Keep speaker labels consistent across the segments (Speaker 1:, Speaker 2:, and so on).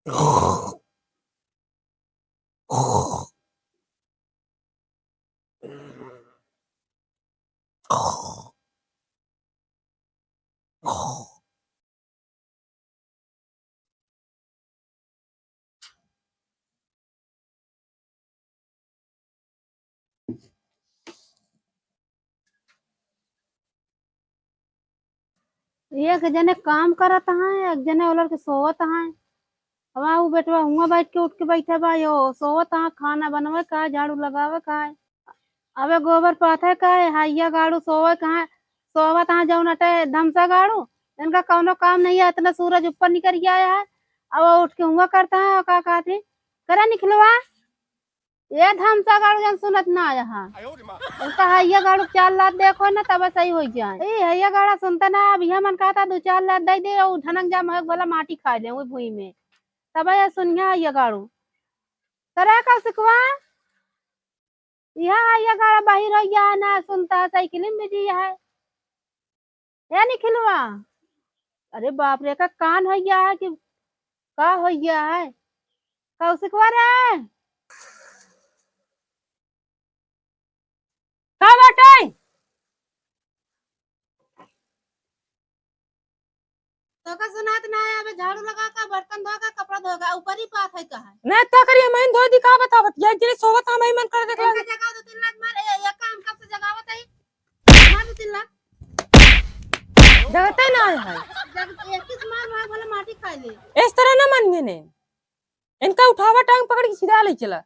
Speaker 1: एक जने काम करत है, एक जने ओलर के सोवत है। हवा उ बेटवा हुआ बैठ के उठ के बैठे बा यो सोवत है, खाना बनवे का है, झाड़ू लगावे का है। अबे गोबर पाथे का है, हाइया गाड़ू सोवे का है, सोवत है जौन अटे धमसा गाड़ू। इनका कौनो काम नहीं है, इतना सूरज ऊपर निकल गया है। अब वो उठ के हुआ करता है और का कहती करे निकलवा ये धमसा गाड़ू जन सुनत ना आया है। उसका हैया गाड़ू 4 लात देखो ना तब सही हो जाए। ए हैया गाड़ा सुनता ना, अब यह मन कहता 2-4 लात दे दे और धनक जा महक वाला माटी खा ले वो भूई में। तब ये सुनिया हैया गाड़ू करे का सिकवा यह हैया गाड़ा बाहर हो गया ना सुनता साइकिल में बिजी है। ये निकलवा अरे बाप रे का कान हो गया है कि का हो गया है कौशिकवा रे का बाटे तो का सुनात ना है। अबे झाड़ू लगा का बर्तन धो का कपड़ा धो का ऊपर ही पात है कहा
Speaker 2: नहीं तो करिए मैं धो दी का बतावत ये जिने सोवत हम मन कर देखला
Speaker 1: इनका जगह 2-3 लाख मार ये काम कब से जगावत है मार 2-3 लाख
Speaker 2: जगते ना है
Speaker 1: जब 21 मार मार भला माटी खा ले।
Speaker 2: इस तरह ना मानिए ने इनका उठावा टांग पकड़ के सीधा ले चला।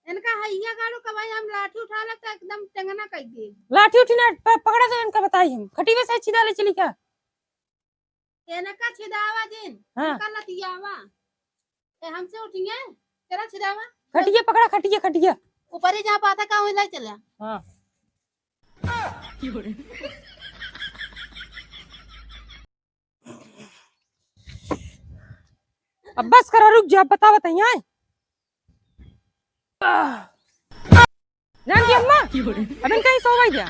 Speaker 1: इनका हैया गाड़ू का भाई हम लाठी उठा ले तो एकदम टेंगना कर दे।
Speaker 2: लाठी उठी ना पकड़ा तो इनका बताई हम खटी में से सीधा ले चली क्या
Speaker 1: इनका छिदावा दिन
Speaker 2: हाँ।
Speaker 1: इनका लतियावा ए हमसे उठिए तेरा छिदावा
Speaker 2: खटिया पकड़ा खटिया
Speaker 1: ऊपर ही जा पाता का वही ले चला।
Speaker 2: हां अब बस करो रुक जा बतावत यहाँ जान की अम्मा अब इनका ही सो गई क्या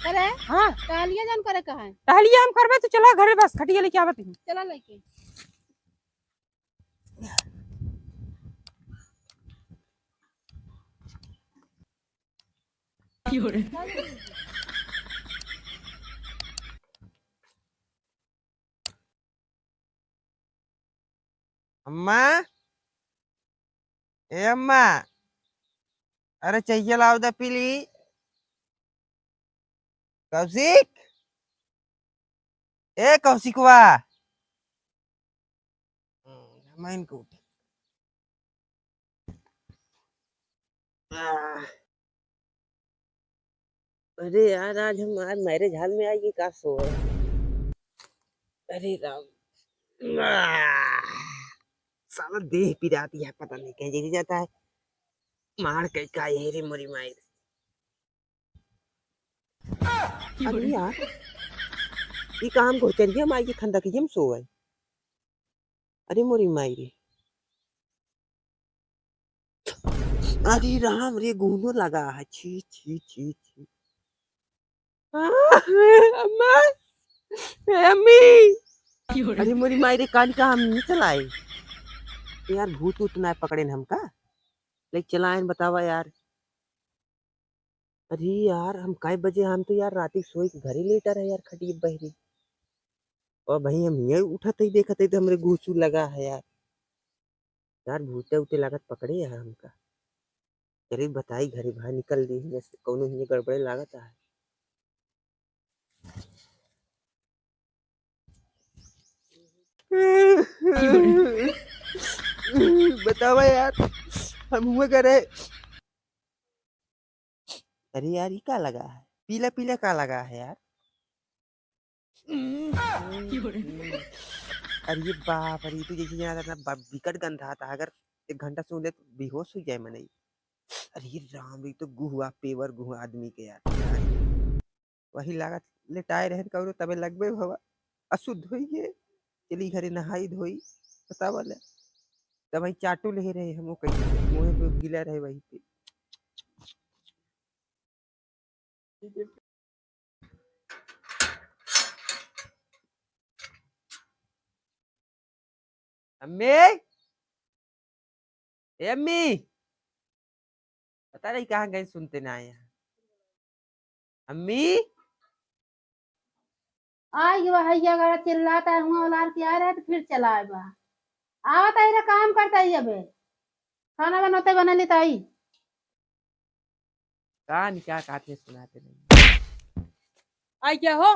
Speaker 1: करे
Speaker 2: हां
Speaker 1: टहलिया जन करे कहा है
Speaker 2: टहलिए हम करबे तो चला घरे बस खटिया लेके आवत ही
Speaker 1: चला लेके
Speaker 3: अम्मा ए अम्मा अरे चाहिए लाओ दा पीली कौशिक ए कौशिकवा मैं इनको अरे यार आज हम आज मैरिज हॉल में आएगी का सो है अरे राम साला देह पिराती है पता नहीं कहीं जगी जाता है मार के का ये रे मोरी माई अरे यार ये काम को चलिए माई की खंदा की हम सो है अरे मोरी माई रे अरे राम रे गुनो लगा है छी छी छी छी अम्मा अम्मी अरे मोरी माई रे कान का हम नहीं चलाए यार भूत उत ना पकड़े हमका लेकिन चलाए बतावा यार अरे यार हम काय बजे हम तो यार राती सोई के घर ही लेटा रहे यार खटी बहरी और भाई हम ये उठते ही देखते तो हमरे घूसू लगा है यार यार भूते उते लागत पकड़े यार हमका अरे बताई घरे बाहर निकल दी जैसे कौनो ही गड़बड़े लागत है बतावा यार हम हुए करे अरे यार ये क्या लगा है पीला पीला क्या लगा है यार अरे बाप अरे तू जैसे जाना था विकट गंध आता अगर 1 घंटा सुन ले तो बेहोश हो जाए मने अरे राम ये तो गुहुआ पेवर गुहुआ आदमी के यार वही लागत लेटाए रहे करो तबे लगबे भवा अशुद्ध होई गे चली घरे नहाई धोई पता वाला तब वही चाटू ले रहे हम कहीं मुंह पे गिला रहे वही पे अम्मे ए अम्मी पता नहीं कहाँ गए, सुनते ना आए यहाँ। अम्मी
Speaker 1: आई गया हैया गड़ा चिल्लाता है हुआ उलार के आ रहा है तो फिर चला आए बा आवत आई रे काम करता ही अबे खाना बनाते बना लेता आई
Speaker 3: कहाँ क्या कहते सुनाते नहीं।
Speaker 2: आई क्या हो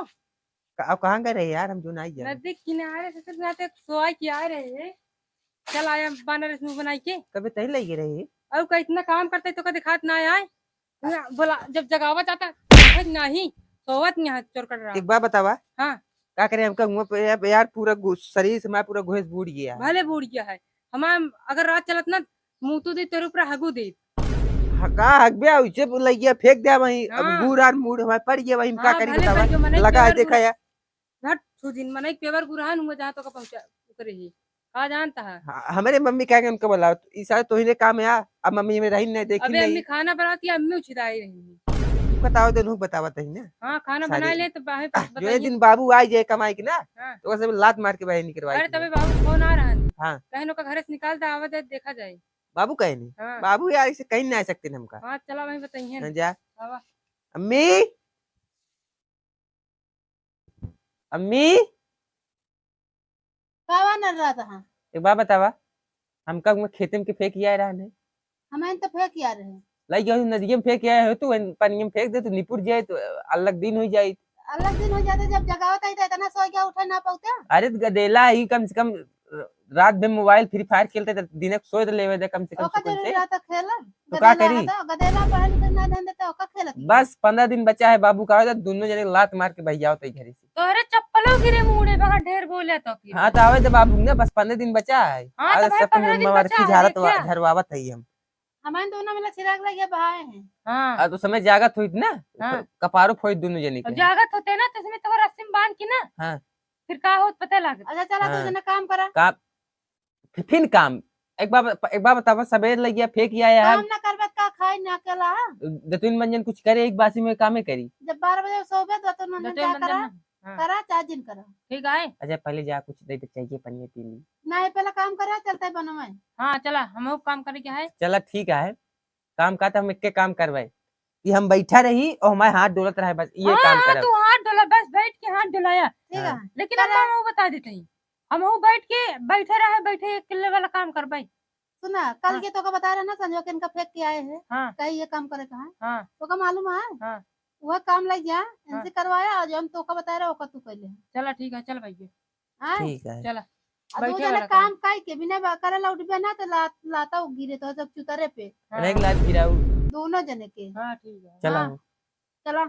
Speaker 3: अब कहाँ गए रहे यार, हम जो नहीं जाए।
Speaker 2: नजदीक किनारे से सिर्फ जाते सोआ के आ रहे हैं। चल आया बनारस में बनाई के
Speaker 3: कभी तही लगे रहे।
Speaker 2: अब का इतना काम करते तो का दिखात ना आए बोला जब जगावत आता नहीं सोवत नहीं चोर कर रहा।
Speaker 3: एक बार बतावा
Speaker 2: हाँ
Speaker 3: क्या करें, हमका मुंह पे यार पूरा शरीर से मैं पूरा घोष बूढ़ गया है।
Speaker 2: भले बूढ़ गया है हमार अगर रात चलत ना मुंह तो दे तेरे ऊपर हगू दे।
Speaker 3: का हक गया उसे लग गया फेंक दिया वहीं। अब
Speaker 2: हाँ।
Speaker 3: बूढ़ और मूड हमारे पड़ गया वहीं, क्या
Speaker 2: हाँ,
Speaker 3: करी
Speaker 2: भले
Speaker 3: बतावा।
Speaker 2: कर जो मने
Speaker 3: लगा है
Speaker 2: पेवर
Speaker 3: देखा यार।
Speaker 2: घट सुदिन मने पेवर बुरहान हुआ जहाँ तो का पहुंचा उतरे ही कहा जानता है।
Speaker 3: हमारे मम्मी क्या कहे उनको बोला इसा तो ही काम है। अब मम्मी में रही नहीं देखी
Speaker 2: अबे अम्मी
Speaker 3: नहीं।
Speaker 2: खाना बनाती है अम्मी उछिदाई रही।
Speaker 3: बताओ तो बतावा तही ना।
Speaker 2: हाँ खाना
Speaker 3: सारे
Speaker 2: बना ले तो बाहे
Speaker 3: जो ये
Speaker 2: बताइए।
Speaker 3: दिन बाबू आ जाए कमाई की ना
Speaker 2: हाँ।
Speaker 3: तो वैसे लात मार के बाहर निकलवाई
Speaker 2: अरे
Speaker 3: थी।
Speaker 2: तबे बाबू फोन आ रहा है।
Speaker 3: हाँ
Speaker 2: कहनो का घर से निकाल दे आवाज देखा जाए।
Speaker 3: बाबू कहे नहीं।
Speaker 2: हाँ।
Speaker 3: बाबू यार इसे कहीं नहीं आ सकते ना हमका।
Speaker 2: हाँ चला वहीं बताइए
Speaker 3: ना जा
Speaker 2: हवा
Speaker 3: अम्मी अम्मी
Speaker 1: कावा न रहा था
Speaker 3: एक बात बतावा, हमका खेते में के फेंक आया रहा नहीं।
Speaker 1: हमें तो फेंक आ रहे
Speaker 3: लाई गयो नदी में फेंक आया हो तो पानी में फेंक दे तो निपुर जाए तो अलग दिन हो जाए।
Speaker 1: अलग दिन हो जाते जब जगावत आई तो इतना सो गया उठा ना पाऊता
Speaker 3: अरे तो गदेला ही कम से कम रात में मोबाइल फ्री फायर खेलते थे, दिन को सोए लेवे दे कम से कम
Speaker 1: ओका
Speaker 3: सुकून
Speaker 1: जरूरी
Speaker 3: से।
Speaker 1: रहता खेला
Speaker 3: तो क्या
Speaker 1: गदेला
Speaker 3: करी
Speaker 1: रहता गदेला पढ़ा लिखा ना ध्यान देता ओका खेलत
Speaker 3: बस 15 दिन बचा है बाबू का, दोनों जने लात मार के भैया होते घर से।
Speaker 2: तोहरे चप्पलों गिरे मुड़े बगा ढेर बोले तो फिर
Speaker 3: हाँ तो आवे दे बाबू ने, बस 15 दिन बचा है।
Speaker 2: हाँ तो भाई
Speaker 3: सब
Speaker 2: 15 दिन बचा
Speaker 3: मरखी
Speaker 2: है
Speaker 3: झाड़त
Speaker 2: देखिए।
Speaker 3: झरवावत है हम।
Speaker 1: हमारे दोनों मिला चिराग लगे बहाए हैं
Speaker 2: हाँ
Speaker 3: तो समय जागत हुई ना।
Speaker 2: हाँ।
Speaker 3: कपारो फोड़ दोनों जने
Speaker 2: और
Speaker 3: के।
Speaker 2: जागत होते ना तो इसमें तो रस्सी में बांध के ना
Speaker 3: हाँ
Speaker 2: फिर का होत पता लगे।
Speaker 1: अच्छा चला
Speaker 3: हाँ।
Speaker 1: तू जना काम करा
Speaker 3: का फिर काम एक बार बतावा सवेर लग गया फेंक आया है।
Speaker 1: काम ना करबे का खाई ना अकेला
Speaker 3: दतुन मंजन कुछ करे एक बासी में कामे करी।
Speaker 1: जब 12 बजे सोबे तो मन
Speaker 2: दते
Speaker 1: क्या
Speaker 2: मंदिर
Speaker 1: करा
Speaker 2: ना हाँ
Speaker 1: करा चार दिन करा
Speaker 2: ठीक है।
Speaker 3: अच्छा पहले जा कुछ दे दे चाहिए पनिया पी ली।
Speaker 1: नहीं पहले काम करा चलते बनवाए
Speaker 2: हाँ चला हम काम करे क्या है।
Speaker 3: चला ठीक है काम का तो हम एक काम करवाए कि हम बैठा रही और हमारे हाथ डोलत रहे बस ये
Speaker 2: हाँ
Speaker 3: काम
Speaker 2: हाँ
Speaker 3: करब।
Speaker 2: तू हाथ डोला बस बैठ के हाथ डोलाया
Speaker 1: ठीक
Speaker 3: हाँ।
Speaker 1: है
Speaker 2: लेकिन
Speaker 1: करा।
Speaker 2: अम्मा वो बता देते हैं हम वो बैठ के बैठे रहे बैठे किले वाला काम कर भाई।
Speaker 1: सुना कल
Speaker 2: हाँ।
Speaker 1: के तो का बता रहा ना संजो के इनका फेंक के आए हैं
Speaker 2: हाँ
Speaker 1: कहीं ये काम करे कहा
Speaker 2: हाँ
Speaker 1: तो का मालूम है
Speaker 2: हाँ
Speaker 1: वह काम लग गया
Speaker 2: हाँ।
Speaker 1: इनसे करवाया और जो हम तो का बता रहा ओका तू कैले
Speaker 2: चला ठीक है चल भैया
Speaker 1: हां
Speaker 3: ठीक है
Speaker 2: चला
Speaker 1: दो
Speaker 2: बैठे
Speaker 1: जने
Speaker 2: वाला
Speaker 1: काम काई के बिना करे ला उठबे ना तो लाता वो गिरे तो सब चुतरे पे
Speaker 2: हाँ
Speaker 3: एक लात गिराऊ।
Speaker 1: दोनों जने के
Speaker 2: हाँ ठीक है
Speaker 3: चला
Speaker 1: हाँ। चला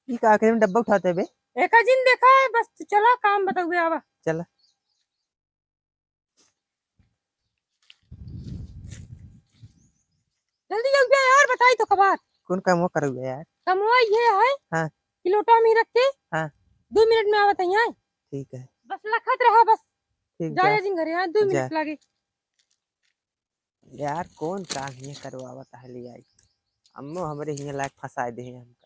Speaker 3: ठीक है आखिर में डब्बा उठाते बे।
Speaker 2: एक दिन देखा है बस चला काम बताओ आवा
Speaker 3: चला
Speaker 2: जल्दी जल्दी यार बताई तो खबर
Speaker 3: कौन काम वो करोगे यार।
Speaker 2: कमुआ ये है
Speaker 3: हाँ।
Speaker 2: कि लोटा में रख के
Speaker 3: हाँ
Speaker 2: 2 मिनट में आवत है
Speaker 3: ठीक है
Speaker 2: बस लखत रहा बस
Speaker 3: ठीक जा
Speaker 2: जाया जिन घर यहाँ 2
Speaker 3: जा।
Speaker 2: मिनट लगे।
Speaker 3: यार कौन काम ये करवावत है ले आई। अम्मो हमरे हियां लायक फंसा दे हैं हमका।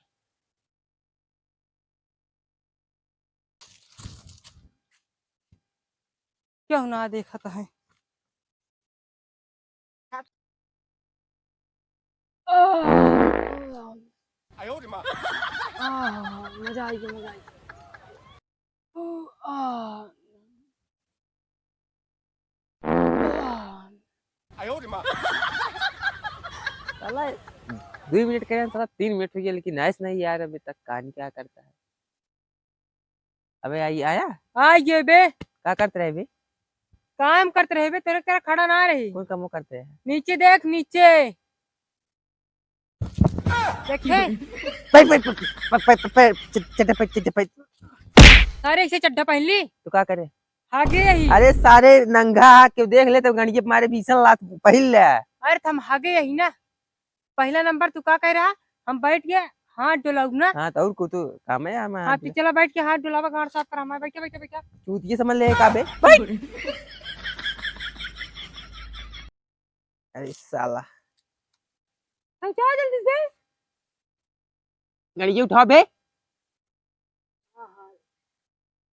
Speaker 2: क्यों ना देखा तो है मजा आई मजा आई
Speaker 3: साला 2 मिनट करें साला 3 मिनट हो गया लेकिन नाइस नहीं यार अभी तक कहानी क्या करता है। अबे आई आया
Speaker 2: आइए बे
Speaker 3: क्या करते रहे बे।
Speaker 2: काम करते रहे बे तेरे तेरा खड़ा ना रही
Speaker 3: कौन काम वो करते हैं।
Speaker 2: नीचे देख नीचे देखे
Speaker 3: पे पे पे पे पे पे चटे पे चटे पे
Speaker 2: सारे इसे चड्ढा पहन ली
Speaker 3: तो क्या करे।
Speaker 2: आगे यही
Speaker 3: अरे सारे नंगा के देख ले तो गणिये मारे भीषण लात पहल ले।
Speaker 2: अरे हम आगे यही ना पहला नंबर तू का कह रहा हम बैठ गए हाथ डुलाऊ ना।
Speaker 3: हाँ तो और को तो काम है हम
Speaker 2: हाँ तो चला बैठ के हाथ डुलावा गाड़ साफ करा मैं बैठे बैठे बैठे
Speaker 3: चूतिए समझ ले का बे। अरे साला
Speaker 2: हम क्या जल्दी से
Speaker 3: गणिये उठा बे।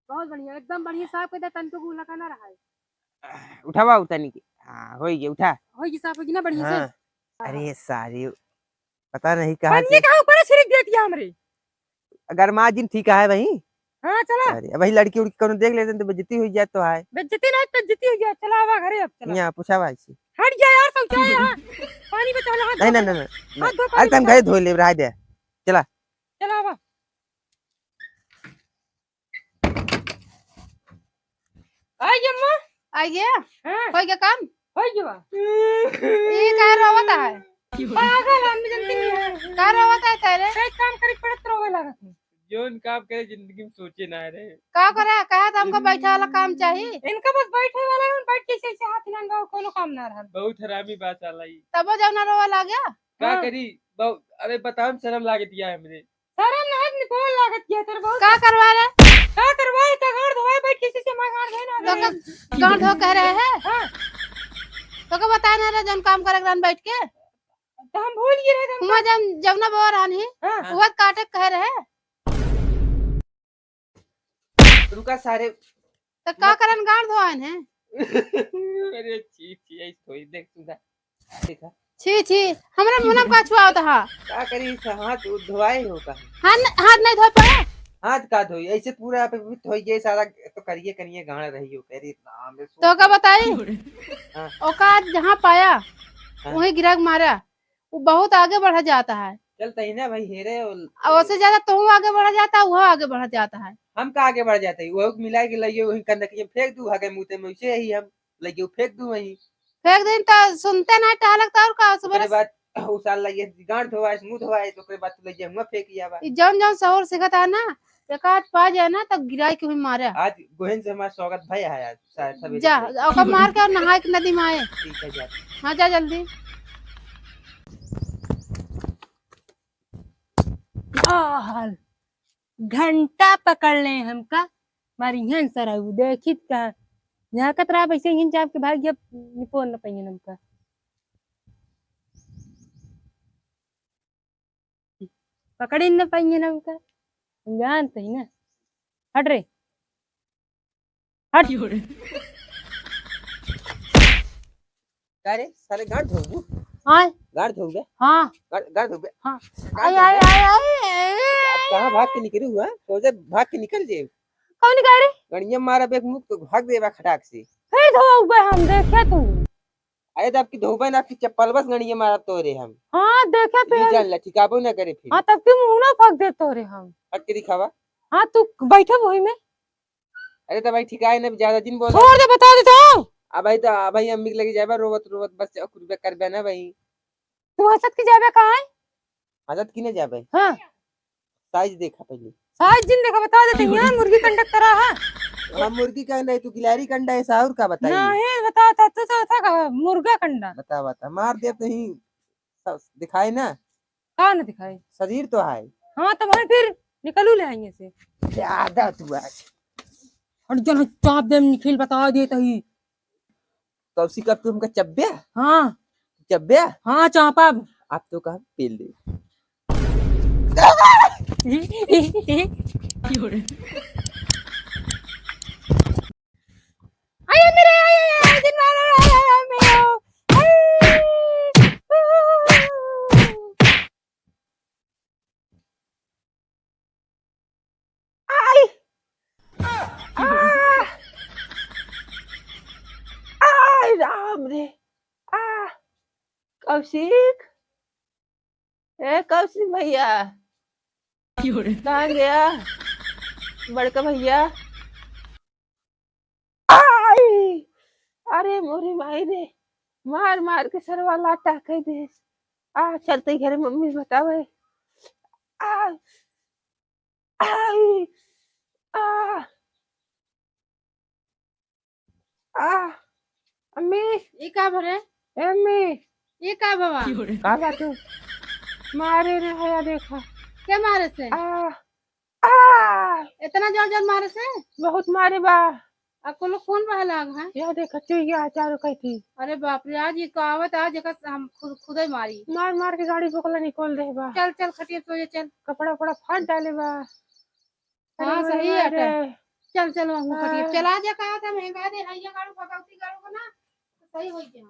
Speaker 2: बहुत बढ़िया एकदम बढ़िया साफ कर दे तन तो लगा ना रहा है
Speaker 3: उठावा उतानी के हाँ हो गया उठा
Speaker 2: होगी साफ होगी ना बढ़िया से
Speaker 3: हाँ अरे सारी पता नहीं कहाँ
Speaker 2: पन्नी
Speaker 3: से
Speaker 2: कहाँ ऊपर छिड़क देती है हमरे
Speaker 3: अगर माँ जिन ठीक है भाई
Speaker 2: हाँ चला
Speaker 3: अरे अब वही लड़की उड़की कौन देख लेते तो बेइज्जती हुई जाए तो है
Speaker 2: बेइज्जती नहीं बेइज्जती हो गया चला आवा घरे अब चला
Speaker 3: यहाँ पूछा भाई से
Speaker 2: हट जा यार शौचालय है यहाँ पानी बचा ला हाथ
Speaker 3: नहीं
Speaker 2: धो
Speaker 3: नहीं
Speaker 2: के-
Speaker 3: नहीं
Speaker 2: हाथ धो
Speaker 3: अरे
Speaker 2: पानी
Speaker 3: तुम
Speaker 2: बचा
Speaker 3: गए धो ले रहा दे
Speaker 2: चला आवा आई अम्मा
Speaker 1: आइए
Speaker 2: हाँ
Speaker 1: कोई क्या काम
Speaker 2: होई गया
Speaker 1: ये कह रोवत है
Speaker 2: पागल हम जनती नहीं है
Speaker 1: कह रोवत है तेरे
Speaker 2: कई काम करे पड़त रोवे लागत है
Speaker 3: जोन काम करे जिंदगी में सोचे ना रे
Speaker 1: का करे कहा था हमको बैठा वाला काम चाहिए
Speaker 2: इनका बस बैठे वाला है बैठ के ऐसे हाथ हिलाना कोनो काम ना रहल
Speaker 3: बहुत हरामी बात आला ई
Speaker 1: तब जब ना रोवा ला गया
Speaker 3: का
Speaker 2: हाँ।
Speaker 3: करी बहुत अरे बताओ शर्म लागे दिया हमरे
Speaker 2: सारा नहर निकोल लागत किया तेरे बहुत
Speaker 1: का करवा रहे
Speaker 2: का करवाए का गाड़ धोए बैठ किसी से मैं गाड़ देना
Speaker 1: तो का गांठ धो कह रहे हैं
Speaker 2: हां
Speaker 1: तो का बताया ना रे जन काम करे ग्रान बैठ के
Speaker 2: तो हम भूल गए थे
Speaker 1: हुआ जब जब ना बोर आनी
Speaker 2: हां
Speaker 1: वो काटे कह रहे
Speaker 3: रुका सारे
Speaker 1: तो का करन गांठ धोआन है
Speaker 3: अरे छी छी ऐस थोड़ी देख सुधा देखा
Speaker 1: छी छी हमरा मुंह में का छुआ था
Speaker 3: का करी हाथ धोआए हो का
Speaker 1: हाथ नहीं धो पाए
Speaker 3: हाथ का धोई ऐसे पूरा पे धोई ये सारा तो करिए करिए गाड़ रही हो कह रही राम रे
Speaker 1: तो का बताई
Speaker 3: हाँ।
Speaker 1: औकात जहाँ पाया
Speaker 3: हाँ।
Speaker 1: वही गिराक मारा वो बहुत आगे बढ़ा जाता है
Speaker 3: चलता ही ना भाई हेरे
Speaker 1: और उससे ज्यादा तू आगे बढ़ा जाता है वो आगे बढ़ा जाता है
Speaker 3: हम का आगे बढ़ जाते वो मिला के लइए वही कंदकिए फेंक दूं हगे मुंह में वैसे ही हम लइए फेंक दूं वही
Speaker 1: एक दिन तो सुनते नहीं टहलकता और का
Speaker 3: ओकरे
Speaker 1: सुबह
Speaker 3: बाद उस साल लइए गांठ धोवाए मुंह धोवाए तो ओकरे बाद तू लइए मुंह फेंक आवा
Speaker 1: जौन जौन शहर सिखता है ना एक आध पा जाए ना तब गिराई के हुई मारे
Speaker 3: आज गोहन से हमारा स्वागत भाई है आज सवेरे
Speaker 1: जा
Speaker 3: से।
Speaker 1: ओकर मार के और नहाए के नदी में आए
Speaker 3: ठीक है जा
Speaker 1: हाँ जा जल्दी
Speaker 2: हाल घंटा पकड़ ले हमका मारी हन सराऊ देखित का यहाँ कतरा पैसे हिन चाप के भाग गया निपोन न पहिए हमका पकड़े न पहिए हमका जानते ही ना हट रे हट
Speaker 3: अरे सारे गांठ धोबू
Speaker 2: हाँ
Speaker 3: गांठ धोबे
Speaker 2: हाँ
Speaker 3: गांठ धोबे
Speaker 2: हाँ
Speaker 3: गांठ
Speaker 2: आय आय
Speaker 3: धोबे
Speaker 2: आय आय
Speaker 3: अब कहाँ भाग के निकली हुआ सोचे भाग के निकल जे
Speaker 2: कौन कह रही
Speaker 3: गणिया मारा बेक मुख तो भाग देवा खटाक से
Speaker 2: फिर धो गए हम देखे तू
Speaker 3: अरे तो आपकी धोबन आपकी चप्पल बस गणिया मारा तो रे हम
Speaker 2: हाँ देखे
Speaker 3: ये
Speaker 2: फिर
Speaker 3: जान ला ठिकाबो ना करे फिर
Speaker 2: हाँ तब क्यों मुंह ना फक दे तोरे हम
Speaker 3: हट के दिखावा
Speaker 2: हाँ तू बैठे वही में
Speaker 3: अरे तो भाई ठिकाए ना ज्यादा दिन बोला
Speaker 2: छोड़ दे बता देता हूँ
Speaker 3: अब भाई तो भाई अम्मी के लगे जाए रोवत रोवत बस रुपया कर बे ना भाई
Speaker 2: तू हसत की जाबे कहाँ है
Speaker 3: आदत किने जा भाई
Speaker 2: हाँ
Speaker 3: साइज देखा पहले
Speaker 2: साइज जिन देखा बता देते हैं यहाँ मुर्गी कंडक्टर है
Speaker 3: हम मुर्गी का नहीं तू गिलहरी कंडा है साहुर का बताइए
Speaker 2: नहीं बता था तू तो था मुर्गा कंडा
Speaker 3: बता बता मार दे तो ही दिखाए ना
Speaker 2: कहाँ न दिखाई
Speaker 3: शरीर तो है
Speaker 2: हाँ तो भाई फिर निकलू ले आएंगे से
Speaker 3: ज्यादा तू आज
Speaker 2: और जन चाप दे निखिल बता देता ही
Speaker 3: कौसी कब तुमका चब्बे
Speaker 2: हाँ
Speaker 3: चब्बे
Speaker 2: हाँ चापा
Speaker 3: आप तो कहा पेल दे
Speaker 2: आया मेरे आया दिन वाला आया मेरा
Speaker 3: आय राम रे आ कौशिक ए कौशिक भैया कहाँ गया बड़का भैया आय अरे मोरी माई रे मार मार के सरवा लाटा कह दे आ चलते घर मम्मी बतावे आ आय आ आ अम्मी
Speaker 1: ये का भरे
Speaker 3: अम्मी
Speaker 1: ये का बाबा
Speaker 3: का बात है? मारे रे भैया देखा
Speaker 1: क्या मारे से
Speaker 3: आ आ
Speaker 1: इतना जोर जोर मारे से
Speaker 3: बहुत मारे बा
Speaker 1: आपको लोग कौन रहा लाग है
Speaker 3: यह देखा चुईया चारों कही थी
Speaker 1: अरे बाप रे आज ये कहावत आज जगह हम खुद ही मारी
Speaker 3: मार मार के गाड़ी पकड़ा निकल दे बा
Speaker 1: चल चल खटिया सो जा चल
Speaker 3: कपड़ा वपड़ा फाड़ डाले बा
Speaker 1: हाँ
Speaker 3: अरे
Speaker 1: सही
Speaker 3: बड़े
Speaker 1: है
Speaker 3: रे
Speaker 1: चल चल वहाँ कटिए चला जा कहा था महंगा दे है ये गाड़ू भगवती गाड़ू को ना तो सही हो जा